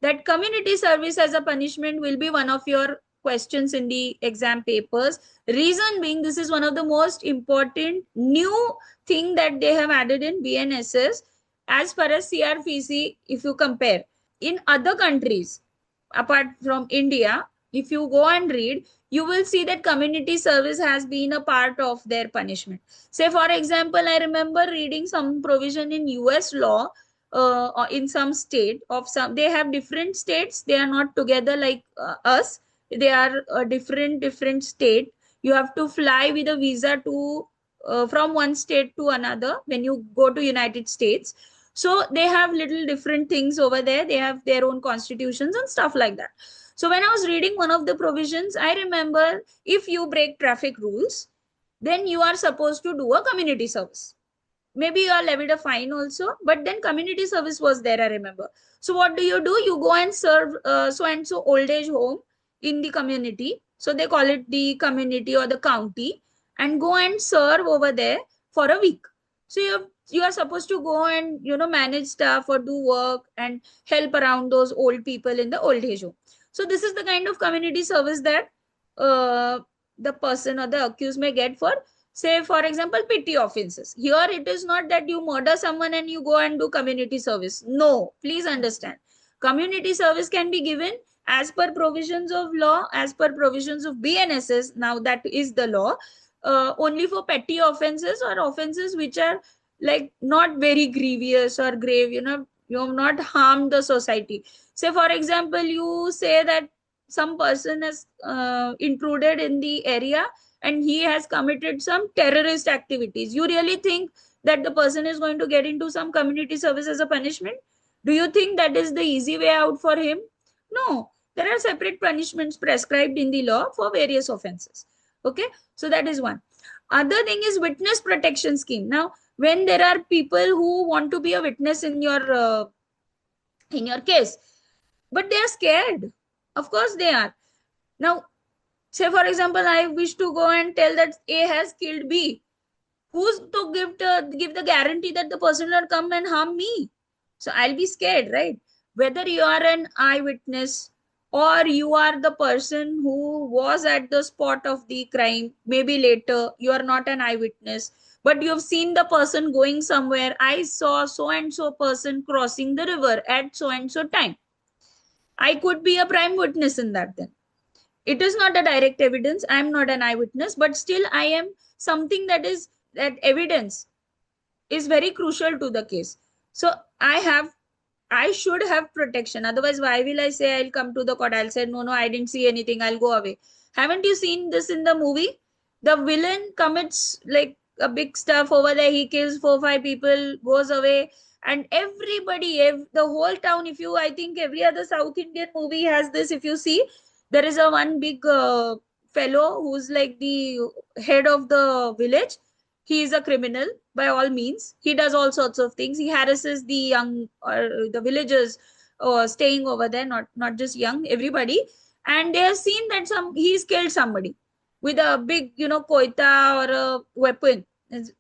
that community service as a punishment will be one of your questions in the exam papers. Reason being, this is one of the most important new thing that they have added in BNSS as far as CRPC. If you compare in other countries apart from India, if you go and read, you will see that community service has been a part of their punishment. Say for example, I remember reading some provision in US law, in some state of some, they have different states, they are not together like us, they are a different state. You have to fly with a visa to from one state to another when you go to United States. So they have little different things over there, they have their own constitutions and stuff like that. So when I was reading one of the provisions, I remember if you break traffic rules, then you are supposed to do a community service. Maybe you are levied a fine also, but then community service was there, I remember. So what do? You go and serve so and so old age home in the community. So they call it the community or the county, and go and serve over there for a week. So you are supposed to go and manage stuff or do work and help around those old people in the old age home. So this is the kind of community service that the person or the accused may get for, say for example, petty offenses. Here it is not that you murder someone and you go and do community service. No, please understand. Community service can be given as per provisions of law, as per provisions of BNSS. Now that is the law, only for petty offenses or offenses which are like not very grievous or grave, you have not harmed the society. Say for example, you say that some person has intruded in the area and he has committed some terrorist activities. You really think that the person is going to get into some community service as a punishment? Do you think that is the easy way out for him? No, there are separate punishments prescribed in the law for various offenses. Okay, so that is one. Other thing is witness protection scheme. Now, when there are people who want to be a witness in your case, but they are scared. Of course they are. Now, say for example, I wish to go and tell that A has killed B. Who's to give the guarantee that the person will come and harm me? So I'll be scared, right? Whether you are an eyewitness or you are the person who was at the spot of the crime, maybe later you are not an eyewitness, but you've seen the person going somewhere. I saw so and so person crossing the river at so and so time. I could be a prime witness in that then. It is not a direct evidence. I am not an eyewitness, but still I am something that evidence is very crucial to the case. So I should have protection. Otherwise, why will I say I'll come to the court? I'll say, no, I didn't see anything. I'll go away. Haven't you seen this in the movie? The villain commits like a big stuff over there. He kills 4 or 5 people, goes away, And everybody, the whole town, if you, I think every other South Indian movie has this. If you see, there is a one big fellow who's like the head of the village. He is a criminal by all means. He does all sorts of things. He harasses the young or the villagers staying over there, not just young, everybody. And they have seen that he's killed somebody with a big, koita or a weapon.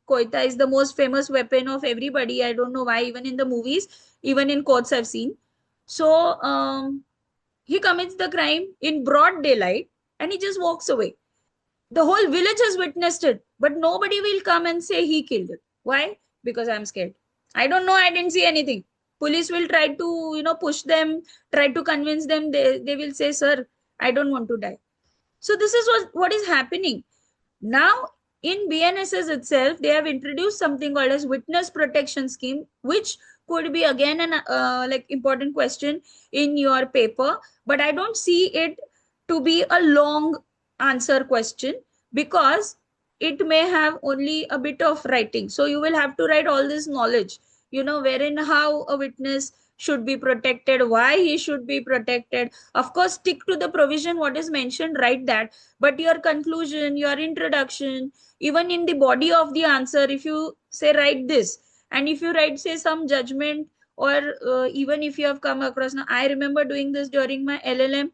Koita is the most famous weapon of everybody. I don't know why, even in the movies, even in courts I've seen. So he commits the crime in broad daylight and he just walks away. The whole village has witnessed it, but nobody will come and say he killed it. Why? Because I'm scared. I don't know. I didn't see anything. Police will try to, push them, try to convince them. They will say, sir, I don't want to die. So this is what is happening. Now, in BNSS itself, they have introduced something called as witness protection scheme, which could be again an like important question in your paper, but I don't see it to be a long answer question because it may have only a bit of writing. So you will have to write all this knowledge, wherein how a witness should be protected, why he should be protected. Of course, stick to the provision, what is mentioned, write that. But your conclusion, your introduction, even in the body of the answer, if you say write this, and if you write, say, some judgment, or even if you have come across, now I remember doing this during my LLM,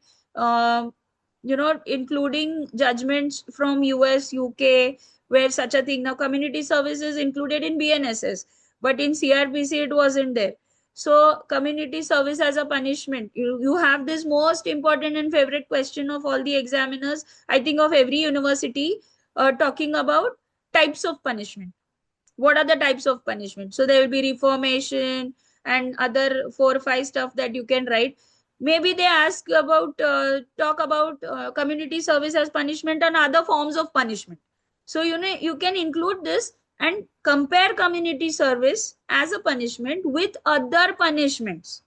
including judgments from US, UK, where such a thing. Now, community service is included in BNSS, but in CRPC, it wasn't there. So, community service as a punishment. You have this most important and favorite question of all the examiners, I think, of every university, talking about types of punishment. What are the types of punishment? So, there will be reformation and other 4 or 5 stuff that you can write. Maybe they ask about, talk about community service as punishment and other forms of punishment. So, you can include this and compare community service as a punishment with other punishments.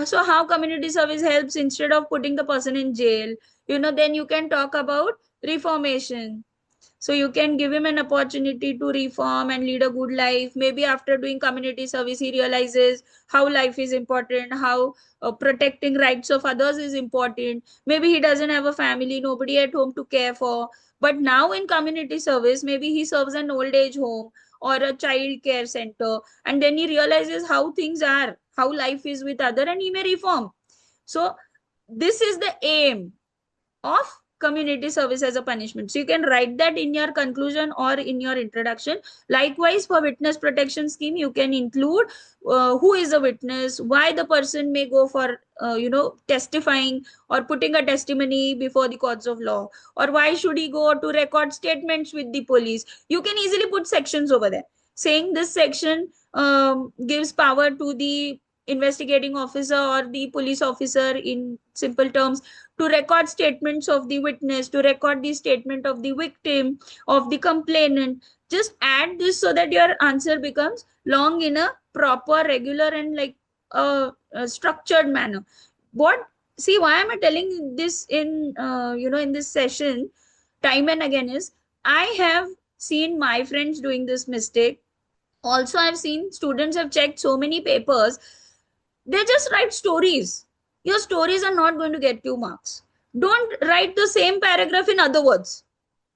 So how community service helps instead of putting the person in jail, then you can talk about reformation. So you can give him an opportunity to reform and lead a good life. Maybe after doing community service, he realizes how life is important, how protecting rights of others is important. Maybe he doesn't have a family, nobody at home to care for. But now in community service, maybe he serves an old age home or a child care center. And then he realizes how things are, how life is with other, and he may reform. So this is the aim of community service as a punishment. So you can write that in your conclusion or in your introduction. Likewise, for witness protection scheme, you can include who is a witness, why the person may go for testifying or putting a testimony before the courts of law, or why should he go to record statements with the police. You can easily put sections over there saying this section gives power to the investigating officer or the police officer, in simple terms, to record statements of the witness, to record the statement of the victim, of the complainant. Just add this so that your answer becomes long in a proper, regular, and like a structured manner. See, why am I telling this in this session time and again is, I have seen my friends doing this mistake. Also, I've seen students have checked so many papers. They just write stories. Your stories are not going to get you marks. Don't write the same paragraph in other words.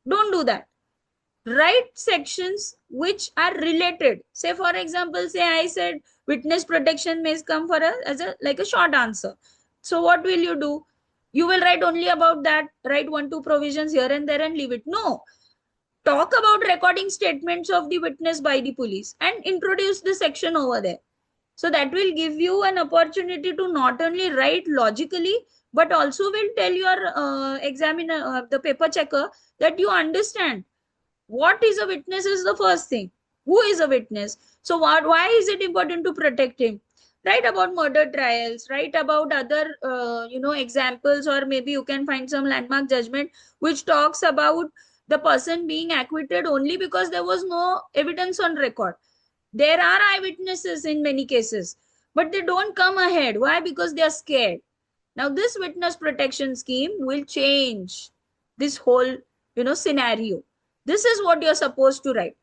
Don't do that. Write sections which are related. Say, for example, say I said witness protection may come for as a short answer. So what will you do? You will write only about that, write 1-2 provisions here and there and leave it. No. Talk about recording statements of the witness by the police and introduce the section over there. So that will give you an opportunity to not only write logically, but also will tell your examiner, the paper checker, that you understand what is a witness is the first thing. Who is a witness? So why is it important to protect him? Write about murder trials, write about other, examples, or maybe you can find some landmark judgment which talks about the person being acquitted only because there was no evidence on record. There are eyewitnesses in many cases, but they don't come ahead. Why? Because they are scared. Now, this witness protection scheme will change this whole, scenario. This is what you're supposed to write.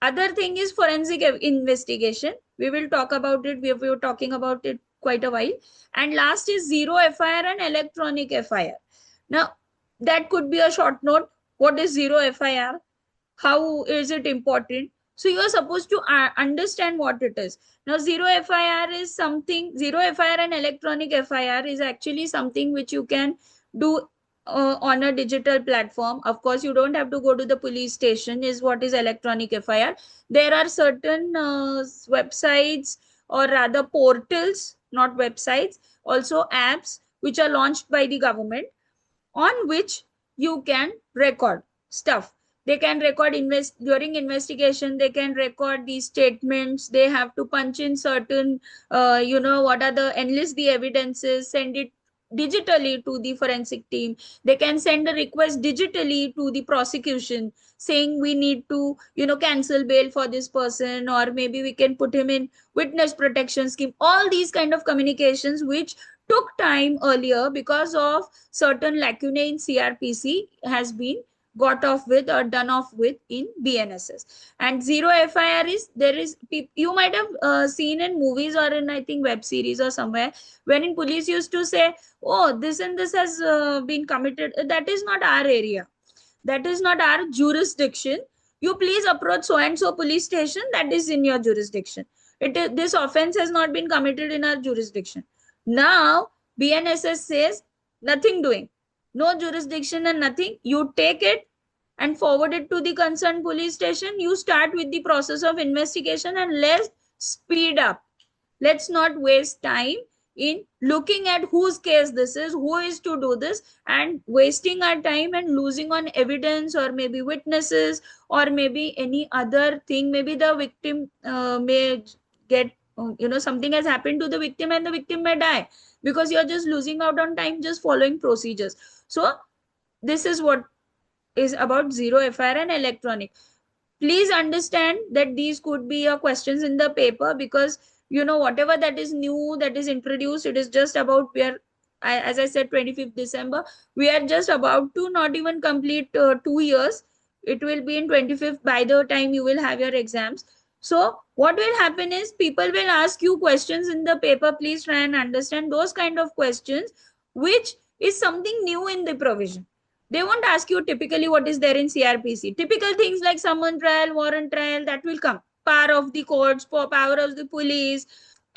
Other thing is forensic investigation. We will talk about it. We were talking about it quite a while. And last is zero FIR and electronic FIR. Now, that could be a short note. What is zero FIR? How is it important? So you are supposed to understand what it is. Now, zero FIR is something, zero FIR and electronic FIR is actually something which you can do on a digital platform. Of course, you don't have to go to the police station, is what is electronic FIR. There are certain websites, or rather portals, not websites, also apps which are launched by the government, on which you can record stuff. They can record during investigation. They can record these statements. They have to punch in certain, what are the, enlist the evidences, send it digitally to the forensic team. They can send a request digitally to the prosecution saying we need to, cancel bail for this person, or maybe we can put him in witness protection scheme. All these kind of communications which took time earlier because of certain lacunae in CRPC has been got off with or done off with in BNSS. And zero FIR is, there is, you might have seen in movies or in, I think, web series or somewhere, wherein police used to say, oh, this and this has been committed. That is not our area. That is not our jurisdiction. You please approach so and so police station, that is in your jurisdiction. This offense has not been committed in our jurisdiction. Now, BNSS says nothing doing, no jurisdiction and nothing. You take it and forward it to the concerned police station. You start with the process of investigation and let's speed up. Let's not waste time in looking at whose case this is, who is to do this, and wasting our time and losing on evidence or maybe witnesses or maybe any other thing. Maybe the victim may get, something has happened to the victim and the victim may die because you're just losing out on time just following procedures. So this is what is about zero FIR and electronic. Please understand that these could be your questions in the paper, because whatever that is new, that is introduced, it is just about, as I said, 25th December, we are just about to not even complete 2 years. It will be in 25th by the time you will have your exams. So what will happen is people will ask you questions in the paper. Please try and understand those kind of questions, which is something new in the provision. They won't ask you typically what is there in CRPC. Typical things like summon trial, warrant trial, that will come. Power of the courts, power of the police,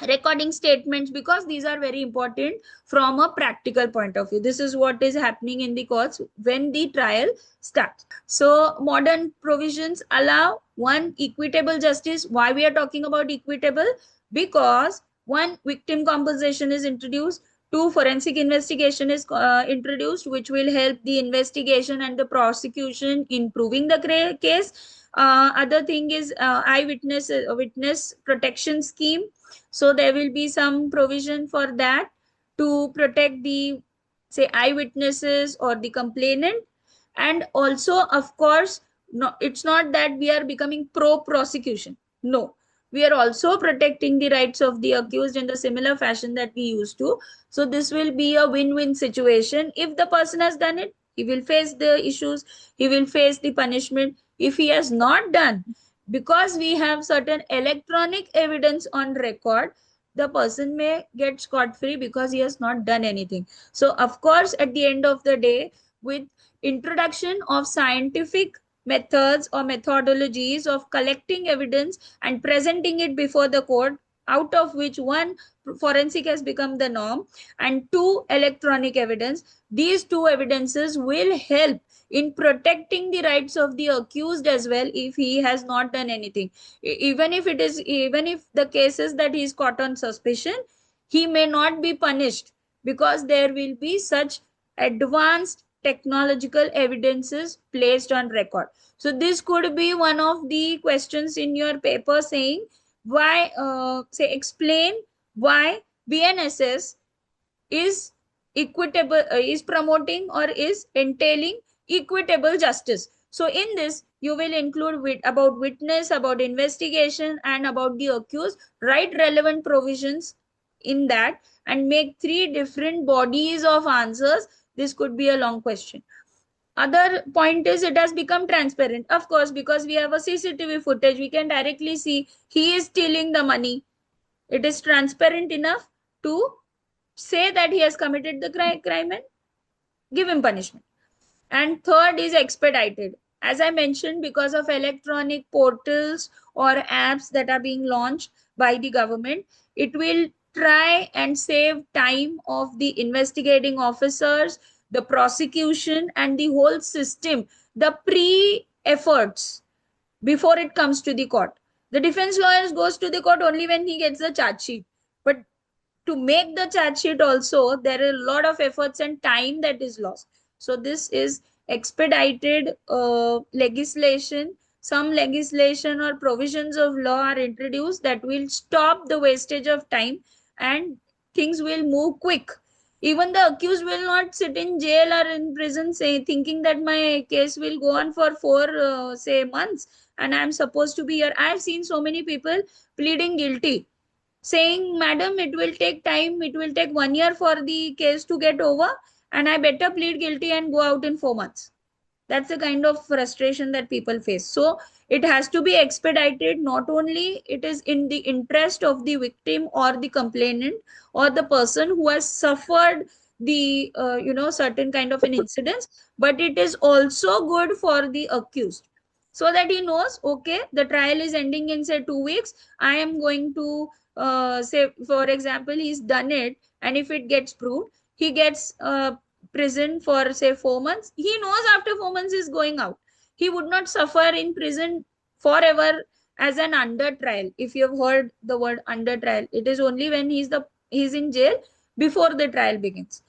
recording statements, because these are very important from a practical point of view. This is what is happening in the courts when the trial starts. So modern provisions allow one, equitable justice. Why we are talking about equitable? Because one, victim compensation is introduced. Two, forensic investigation is introduced, which will help the investigation and the prosecution in proving the case. Other thing is witness protection scheme. So there will be some provision for that to protect the, say, eyewitnesses or the complainant. And also, of course, no, it's not that we are becoming pro prosecution. No, we are also protecting the rights of the accused in the similar fashion that we used to. So this will be a win-win situation. If the person has done it, he will face the issues, he will face the punishment. If he has not done, because we have certain electronic evidence on record, the person may get scot-free because he has not done anything. So of course, at the end of the day, with introduction of scientific methods or methodologies of collecting evidence and presenting it before the court, out of which one, forensic has become the norm, and two, electronic evidence, these two evidences will help in protecting the rights of the accused as well if he has not done anything. Even if the case is that he is caught on suspicion, he may not be punished because there will be such advanced technological evidences placed on record. So this could be one of the questions in your paper, saying why, explain why BNSS is equitable, is promoting or is entailing equitable justice. So in this, you will include about witness, about investigation, and about the accused. Write relevant provisions in that and make 3 different bodies of answers. This could be a long question. Other point is it has become transparent. Of course, because we have a CCTV footage, we can directly see he is stealing the money. It is transparent enough to say that he has committed the crime and give him punishment. And third is expedited. As I mentioned, because of electronic portals or apps that are being launched by the government, it will try and save time of the investigating officers, the prosecution, and the whole system, the pre efforts before it comes to the court. The defense lawyers goes to the court only when he gets the charge sheet. But to make the charge sheet also, there are a lot of efforts and time that is lost. So this is expedited legislation. Some legislation or provisions of law are introduced that will stop the wastage of time, and things will move quick. Even the accused will not sit in jail or in prison say thinking that my case will go on for 4 say months and I'm supposed to be here. I've seen so many people pleading guilty, saying, Madam, it will take time, it will take 1 year for the case to get over, and I better plead guilty and go out in 4 months. That's the kind of frustration that people face. So it has to be expedited. Not only it is in the interest of the victim or the complainant or the person who has suffered the certain kind of an incident, but it is also good for the accused, so that he knows, okay, the trial is ending in say 2 weeks. I am going to say, for example, he's done it, and if it gets proved, he gets prison for say 4 months. He knows after 4 months he's going out. He would not suffer in prison forever as an under trial. If you have heard the word under trial, it is only when he's in jail before the trial begins.